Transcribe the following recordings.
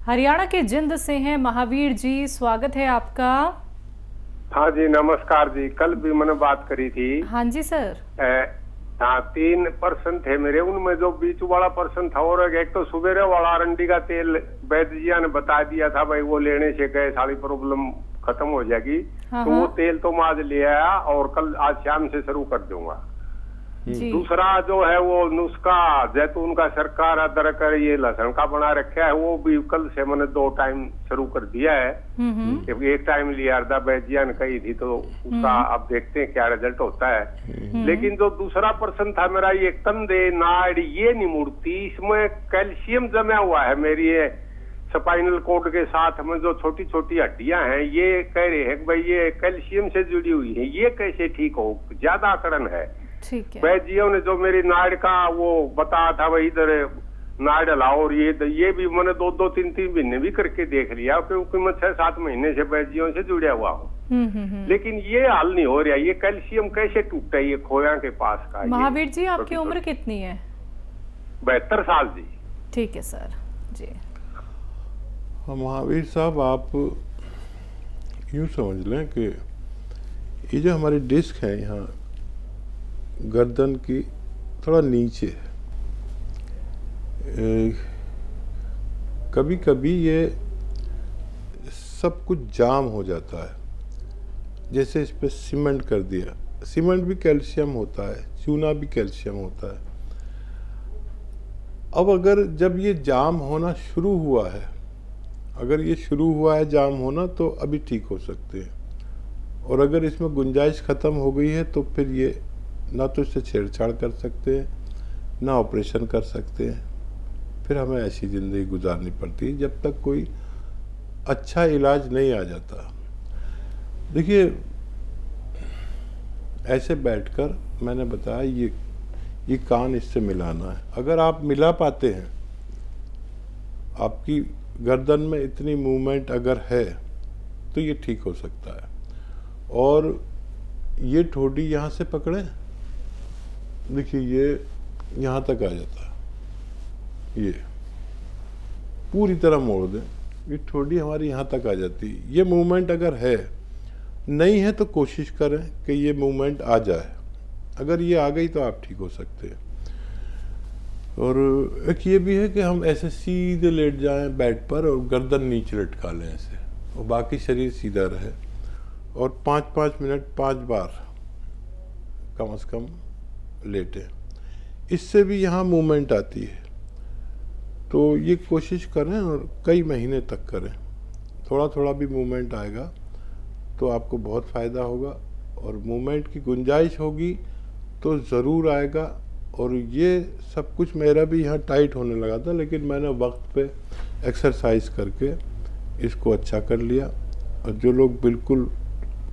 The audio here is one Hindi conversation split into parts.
हरियाणा के जिंद से हैं महावीर जी, स्वागत है आपका। हाँ जी, नमस्कार जी। कल भी मैंने बात करी थी। हाँ जी सर। हाँ, 3% थे मेरे, उनमें जो बीच वाला पर्सन था और एक तो सुबेरे वाला अरंडी का तेल वैद्य जी ने बता दिया था भाई वो लेने से गैस वाली प्रॉब्लम खत्म हो जाएगी। हाँ तो वो तेल तो मैं आज ले आया और कल आज शाम से शुरू कर दूंगा। दूसरा जो है वो नुस्खा जैतून का सरकार अदरक ये लहसुन का बना रखा है, वो भी कल से मैंने 2 टाइम शुरू कर दिया है। एक टाइम लिया वैद्या ने कही थी, तो उसका अब देखते हैं क्या रिजल्ट होता है। लेकिन जो दूसरा पर्सन था मेरा, ये कंधे नाड़ ये नहीं मुड़ती, इसमें कैल्शियम जमा हुआ है मेरी स्पाइनल कोड के साथ में जो छोटी छोटी हड्डियां हैं, ये कह रहे हैं कि भाई ये कैल्शियम से जुड़ी हुई है, ये कैसे ठीक हो, ज्यादा अकड़न है। वैद्यों ने जो मेरी नाड़ का वो बताया था भाई इधर नाड़ हिलाओ, और ये भी मैंने 2-2, 3-3 महीने भी करके देख लिया, क्योंकि मैं 6-7 महीने से वैद्यों से जुड़ा हुआ हूँ। लेकिन ये हल नहीं हो रहा। ये कैल्शियम कैसे टूटता है ये खोया के पास का। महावीर जी आपकी उम्र कितनी है? 72 साल जी। ठीक है सर जी। महावीर साहब, आप यूँ समझ लें कि ये जो हमारी डिस्क है यहाँ गर्दन की थोड़ा नीचे, कभी कभी ये सब कुछ जाम हो जाता है। जैसे इस पे सीमेंट कर दिया, सीमेंट भी कैल्शियम होता है, चूना भी कैल्शियम होता है। अब अगर जब ये जाम होना शुरू हुआ है, अगर ये शुरू हुआ है जाम होना, तो अभी ठीक हो सकते हैं। और अगर इसमें गुंजाइश ख़त्म हो गई है तो फिर ये ना तो इससे छेड़छाड़ कर सकते हैं, ना ऑपरेशन कर सकते हैं। फिर हमें ऐसी ज़िंदगी गुजारनी पड़ती है जब तक कोई अच्छा इलाज नहीं आ जाता। देखिए, ऐसे बैठकर मैंने बताया ये कान इससे मिलाना है। अगर आप मिला पाते हैं, आपकी गर्दन में इतनी मूवमेंट अगर है तो ये ठीक हो सकता है। और ये ठोडी यहाँ से पकड़े, देखिए ये यहाँ तक आ जाता है, ये पूरी तरह मोड़ दें, ये ठोडी हमारी यहाँ तक आ जाती है। ये मूवमेंट अगर है, नहीं है तो कोशिश करें कि ये मूवमेंट आ जाए। अगर ये आ गई तो आप ठीक हो सकते हैं। और एक ये भी है कि हम ऐसे सीधे लेट जाएं बेड पर और गर्दन नीचे लटका लें ऐसे, और बाकी शरीर सीधा रहे, और 5-5 मिनट 5 बार कम से कम लेटे। इससे भी यहाँ मूवमेंट आती है। तो ये कोशिश करें और कई महीने तक करें। थोड़ा थोड़ा भी मूवमेंट आएगा तो आपको बहुत फ़ायदा होगा, और मूवमेंट की गुंजाइश होगी तो ज़रूर आएगा। और ये सब कुछ मेरा भी यहाँ टाइट होने लगा था, लेकिन मैंने वक्त पे एक्सरसाइज करके इसको अच्छा कर लिया। और जो लोग बिल्कुल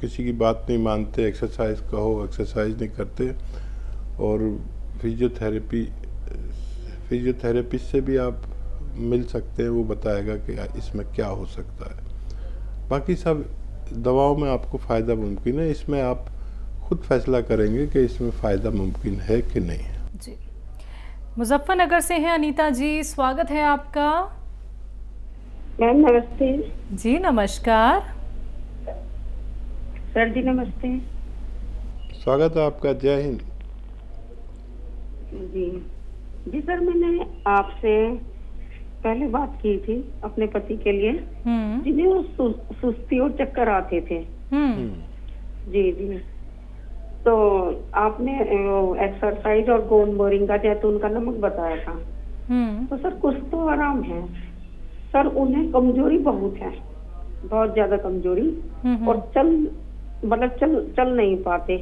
किसी की बात नहीं मानते, एक्सरसाइज कहो एक्सरसाइज नहीं करते, और फिजियोथेरेपिस्ट से भी आप मिल सकते हैं, वो बताएगा कि इसमें क्या हो सकता है। बाकी सब दवाओं में आपको फ़ायदा मुमकिन है, इसमें आप खुद फैसला करेंगे कि इसमें फ़ायदा मुमकिन है कि नहीं है। जी, मुजफ्फरनगर से हैं अनीता जी, स्वागत है आपका। मैम नमस्ते। जी नमस्कार। सर जी नमस्ते। स्वागत है आपका, जय हिंद। जी सर, मैंने आपसे पहले बात की थी अपने पति के लिए, जिन्हें वो सुस्ती और चक्कर आते थे। जी तो आपने एक्सरसाइज और गोंद मोरिंगा जैतून का नमक बताया था। तो सर कुछ तो आराम है सर, उन्हें कमजोरी बहुत है, बहुत ज्यादा कमजोरी, और चल नहीं पाते।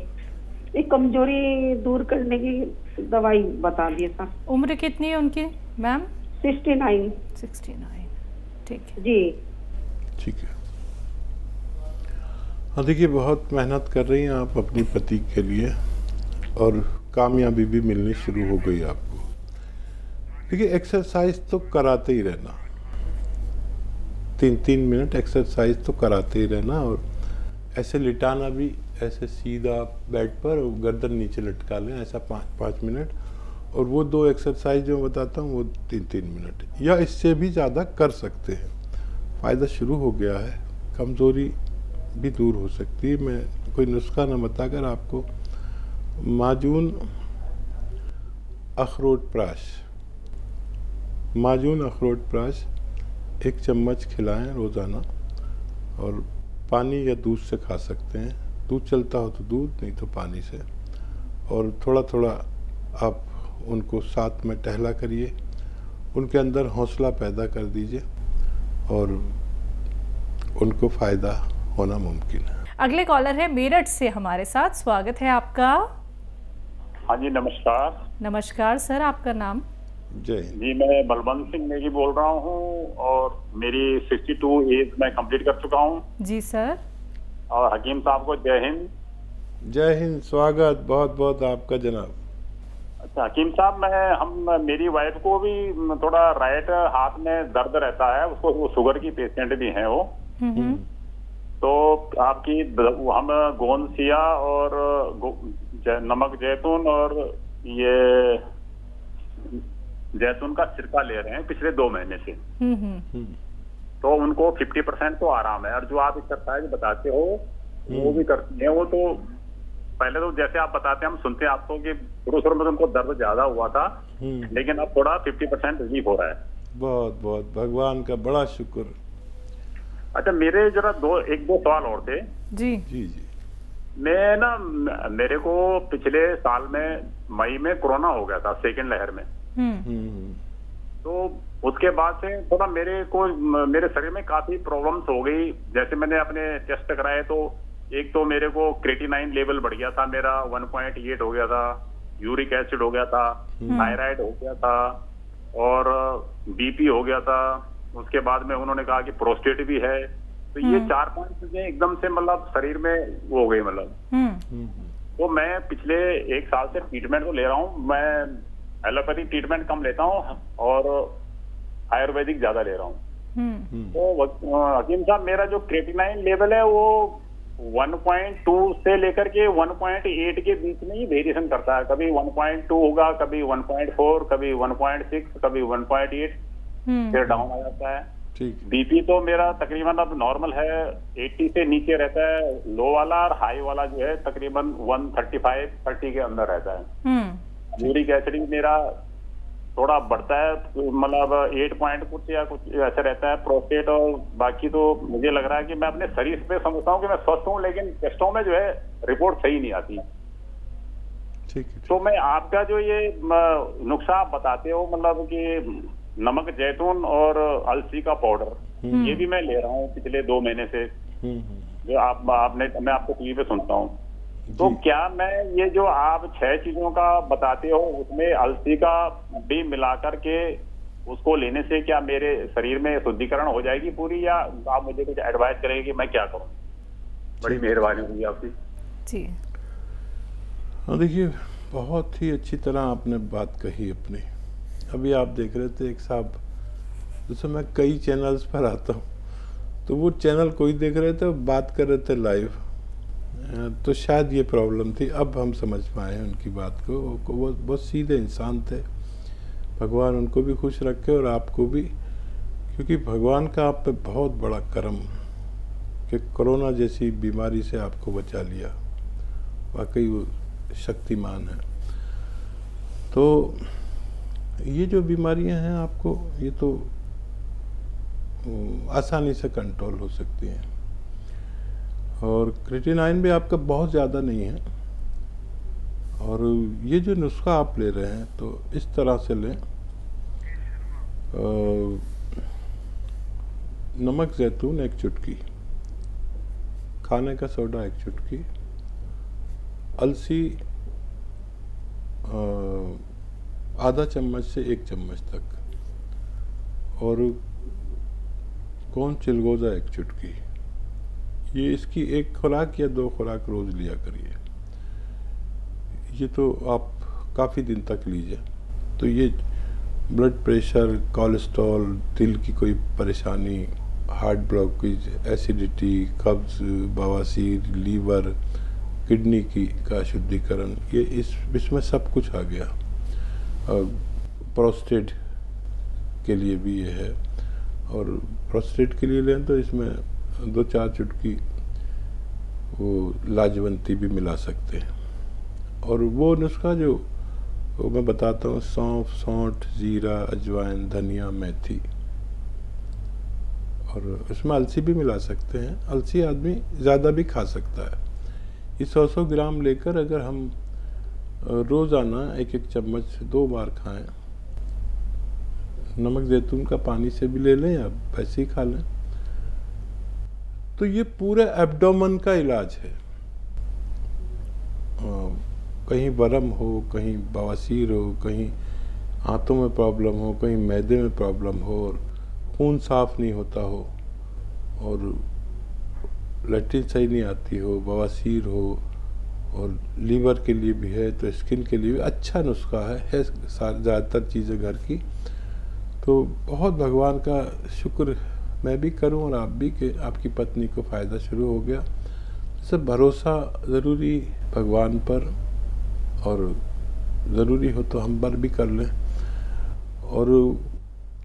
ये कमजोरी दूर करने की दवाई बता दिए सर। उम्र कितनी है उनकी मैम? 69। ठीक है जी, ठीक है। हाँ, देखिए बहुत मेहनत कर रही हैं आप अपनी पति के लिए, और कामयाबी भी मिलनी शुरू हो गई आपको। देखिए एक्सरसाइज तो कराते ही रहना, 3-3 मिनट एक्सरसाइज तो कराते ही रहना। और ऐसे लिटाना भी, ऐसे सीधा बेड पर गर्दन नीचे लटका लें, ऐसा 5-5 मिनट। और वो 2 एक्सरसाइज जो बताता हूँ वो 3-3 मिनट या इससे भी ज़्यादा कर सकते हैं। फ़ायदा शुरू हो गया है, कमज़ोरी भी दूर हो सकती है। मैं कोई नुस्खा न बताकर आपको माजून अखरोट प्राश 1 चम्मच खिलाएं रोज़ाना, और पानी या दूध से खा सकते हैं। दूध चलता हो तो दूध, नहीं तो पानी से। और थोड़ा थोड़ा आप उनको साथ में टहला करिए, उनके अंदर हौसला पैदा कर दीजिए और उनको फ़ायदा होना मुमकिन है। अगले कॉलर है मेरठ से हमारे साथ, स्वागत है आपका। हाँ जी, नमस्कार। नमस्कार सर, आपका नाम? जय जी, मैं बलवंत सिंह नेगी बोल रहा हूँ और मेरी 62 एज मैं कंप्लीट कर चुका हूँ। जी सर। और हकीम साहब को जय हिंद। जय हिंद, स्वागत बहुत बहुत आपका जनाब। अच्छा हकीम साहब, मेरी वाइफ को भी थोड़ा राइट हाथ में दर्द रहता है, उसको वो शुगर की पेशेंट भी हैं वो। तो आपकी हम गोंद सिया और नमक जैतून और ये जैतून का सिरका ले रहे हैं पिछले 2 महीने से। तो उनको 50% तो आराम है। और जो आप एक्सरसाइज बताते हो वो भी करते हैं वो। तो पहले तो जैसे आप बताते हैं, हम सुनते हैं आपको कि शुरू में उनको दर्द ज्यादा हुआ था, लेकिन अब थोड़ा 50% रिलीफ हो रहा है। बहुत बहुत भगवान का बड़ा शुक्र। अच्छा, मेरे जरा 1-2 सवाल और थे। जी जी जी। मैं ना, मेरे को पिछले साल में मई में कोरोना हो गया था, 2nd लहर में। तो उसके बाद से थोड़ा मेरे शरीर में काफी प्रॉब्लम्स हो गई। जैसे मैंने अपने टेस्ट कराए तो एक तो मेरे को क्रेटिनाइन लेवल बढ़ गया था, मेरा 1.8 हो गया था, यूरिक एसिड हो गया था, थायराइड हो गया था और बीपी हो गया था। उसके बाद में उन्होंने कहा कि प्रोस्टेट भी है। तो ये 4-5 चीजें एकदम से मतलब शरीर में वो हो गई मतलब। तो मैं पिछले 1 साल से ट्रीटमेंट तो ले रहा हूँ। मैं एलोपैथिक ट्रीटमेंट कम लेता हूँ और आयुर्वेदिक ज्यादा ले रहा हूँ। तो हकीम साहब, मेरा जो क्रेटिनाइन लेवल है वो 1.2 से लेकर के 1.8 के बीच में ही वेरिएशन करता है। कभी 1.2 होगा, कभी 1.4, कभी 1.6, कभी 1.8 फिर डाउन आ जाता है। बीपी तो मेरा तकरीबन अब नॉर्मल है, 80 से नीचे रहता है लो वाला, और हाई वाला जो है तकरीबन 135-30 के अंदर रहता है। यूरिक एसिड मेरा थोड़ा बढ़ता है, मतलब 8 पॉइंट कुछ या कुछ ऐसा रहता है। प्रोस्टेट और बाकी तो मुझे लग रहा है कि मैं अपने शरीर पे समझता हूँ कि मैं स्वस्थ हूँ, लेकिन टेस्टों में जो है रिपोर्ट सही नहीं आती। ठीक। तो मैं आपका जो ये नुस्खा आप बताते हो, मतलब कि नमक जैतून और अलसी का पाउडर, ये भी मैं ले रहा हूँ पिछले 2 महीने से, जो मैं आपको टीवी पे सुनता हूँ। तो क्या मैं ये जो आप 6 चीजों का बताते हो उसमें अलसी का भी मिला करके उसको लेने से क्या मेरे शरीर में शुद्धिकरण हो जाएगी पूरी, या आप मुझे कुछ एडवाइस करेंगे कि मैं क्या करूं? बड़ी मेहरबानी होगी आपकी। जी हाँ, देखिए बहुत ही अच्छी तरह आपने बात कही अपनी। अभी आप देख रहे थे एक साहब, जैसे मैं कई चैनल्स पर आता हूँ तो वो चैनल कोई देख रहे थे, बात कर रहे थे लाइव, तो शायद ये प्रॉब्लम थी। अब हम समझ पाए उनकी बात को। वो बहुत सीधे इंसान थे, भगवान उनको भी खुश रखे और आपको भी, क्योंकि भगवान का आप पे बहुत बड़ा करम कि कोरोना जैसी बीमारी से आपको बचा लिया। वाकई वो शक्तिमान है। तो ये जो बीमारियां हैं आपको, ये तो आसानी से कंट्रोल हो सकती हैं। और क्रेटिनाइन भी आपका बहुत ज़्यादा नहीं है। और ये जो नुस्खा आप ले रहे हैं तो इस तरह से लें, नमक जैतून 1 चुटकी, खाने का सोडा 1 चुटकी, अलसी आधा चम्मच से 1 चम्मच तक, और गोंद चिलगोजा 1 चुटकी। ये इसकी 1 खुराक या 2 खुराक रोज लिया करिए। ये तो आप काफ़ी दिन तक लीजिए। तो ये ब्लड प्रेशर, कोलेस्ट्रॉल, दिल की कोई परेशानी, हार्ट ब्लॉकेज, एसिडिटी, कब्ज, बवासीर, लीवर, किडनी का शुद्धिकरण, ये इसमें सब कुछ आ गया। प्रोस्टेट के लिए भी ये है। और प्रोस्टेट के लिए लें तो इसमें 2-4 चुटकी वो लाजवंती भी मिला सकते हैं। और वो नुस्खा जो वो मैं बताता हूँ, सौंफ, सौंठ, जीरा, अजवाइन, धनिया, मेथी, और इसमें अलसी भी मिला सकते हैं। अलसी आदमी ज़्यादा भी खा सकता है। ये 100-100 ग्राम लेकर अगर हम रोज़ाना 1-1 चम्मच 2 बार खाएं, नमक जैतून का पानी से भी ले लें या वैसे ही खा लें, तो ये पूरे एब्डोमेन का इलाज है। कहीं वर्म हो, कहीं बवासीर हो, कहीं आंतों में प्रॉब्लम हो, कहीं मैदे में प्रॉब्लम हो, और खून साफ नहीं होता हो, और लैट्रिन सही नहीं आती हो, बवासीर हो, और लीवर के लिए भी है, तो स्किन के लिए भी अच्छा नुस्खा है ज़्यादातर चीज़ें घर की। तो बहुत भगवान का शुक्र मैं भी करूं और आप भी कि आपकी पत्नी को फ़ायदा शुरू हो गया। सब भरोसा ज़रूरी भगवान पर, और ज़रूरी हो तो हम पर भी कर लें, और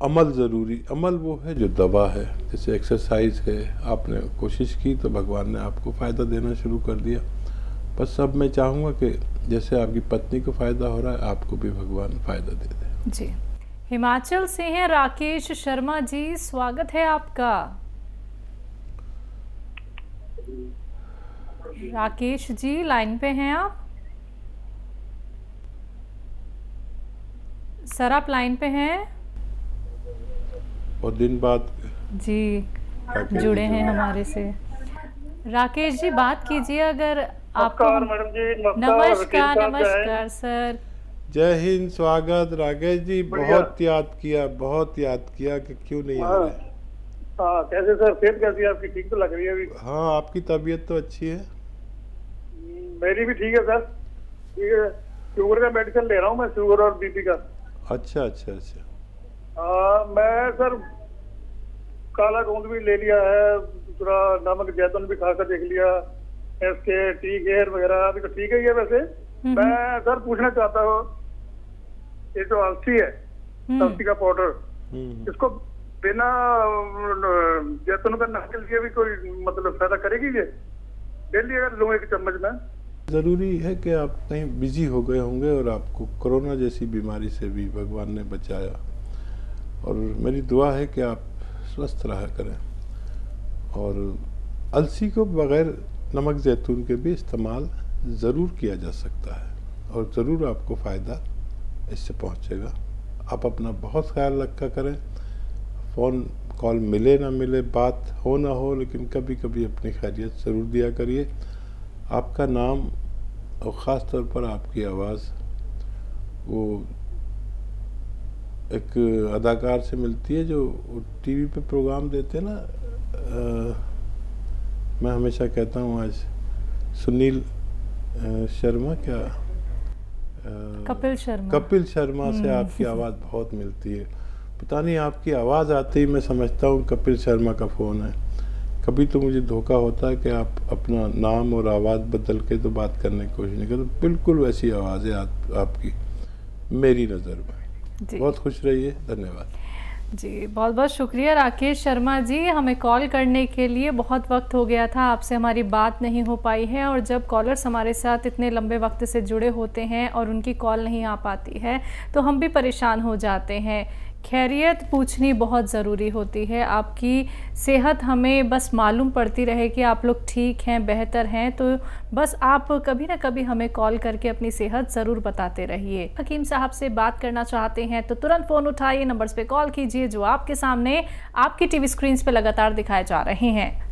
अमल ज़रूरी। अमल वो है जो दवा है, जैसे एक्सरसाइज है, आपने कोशिश की तो भगवान ने आपको फ़ायदा देना शुरू कर दिया। बस अब मैं चाहूँगा कि जैसे आपकी पत्नी को फ़ायदा हो रहा है, आपको भी भगवान फ़ायदा दे दे। जी। हिमाचल से हैं राकेश शर्मा जी, स्वागत है आपका। राकेश जी लाइन पे हैं आप? सर आप लाइन पे हैं? और दिन बाद जी जुड़े हैं हमारे से। राकेश जी बात कीजिए अगर आपको। मैडम जी नमस्कार। नमस्कार सर, जय हिंद, स्वागत। राकेश जी बहुत याद किया कि क्यों नहीं आ रहे। हाँ कैसे सर, सेहत कैसी है आपकी? ठीक तो लग रही है अभी? हाँ, आपकी तबीयत तो अच्छी है। मेरी भी ठीक है सर। शुगर का मेडिसिन ले रहा हूँ मैं, शुगर और बीपी का। अच्छा अच्छा अच्छा। मैं सर काला गोंद भी ले लिया है, दूसरा नमक जैतून भी खाकर देख लिया, इसके टी केयर वगैरह अभी तो ठीक है। ये वैसे मैं सर पूछना चाहता हूँ, ये जो अलसी है, अलसी का पाउडर, इसको बिना जैतून का नमक के लिए भी कोई मतलब फायदा करेगी ये? डेली अगर लूँ 1 चम्मच में? ज़रूरी है कि आप कहीं बिजी हो गए होंगे और आपको कोरोना जैसी बीमारी से भी भगवान ने बचाया, और मेरी दुआ है कि आप स्वस्थ रहा करें। और अलसी को बग़ैर नमक जैतून के भी इस्तेमाल ज़रूर किया जा सकता है, और ज़रूर आपको फ़ायदा इससे पहुंचेगा। आप अपना बहुत ख्याल रखा करें। फ़ोन कॉल मिले ना मिले, बात हो ना हो, लेकिन कभी कभी अपनी खैरियत ज़रूर दिया करिए। आपका नाम और ख़ास तौर पर आपकी आवाज़ वो एक अदाकार से मिलती है जो टीवी पे प्रोग्राम देते हैं ना। मैं हमेशा कहता हूँ आज सुनील शर्मा, क्या कपिल शर्मा से आपकी आवाज़ बहुत मिलती है। पता नहीं, आपकी आवाज़ आते ही मैं समझता हूँ कपिल शर्मा का फ़ोन है। कभी तो मुझे धोखा होता है कि आप अपना नाम और आवाज़ बदल के तो बात करने की कोशिश नहीं करते। बिल्कुल वैसी आवाज़ है आपकी मेरी नज़र में। बहुत खुश रहिए, धन्यवाद जी। बहुत बहुत शुक्रिया राकेश शर्मा जी, हमें कॉल करने के लिए। बहुत वक्त हो गया था, आपसे हमारी बात नहीं हो पाई है, और जब कॉलर्स हमारे साथ इतने लंबे वक्त से जुड़े होते हैं और उनकी कॉल नहीं आ पाती है तो हम भी परेशान हो जाते हैं। खैरियत पूछनी बहुत ज़रूरी होती है। आपकी सेहत हमें बस मालूम पड़ती रहे कि आप लोग ठीक हैं, बेहतर हैं, तो बस आप कभी ना कभी हमें कॉल करके अपनी सेहत ज़रूर बताते रहिए। हकीम साहब से बात करना चाहते हैं तो तुरंत फ़ोन उठाइए, नंबर्स पे कॉल कीजिए जो आपके सामने आपकी टीवी स्क्रीन पे लगातार दिखाए जा रहे हैं।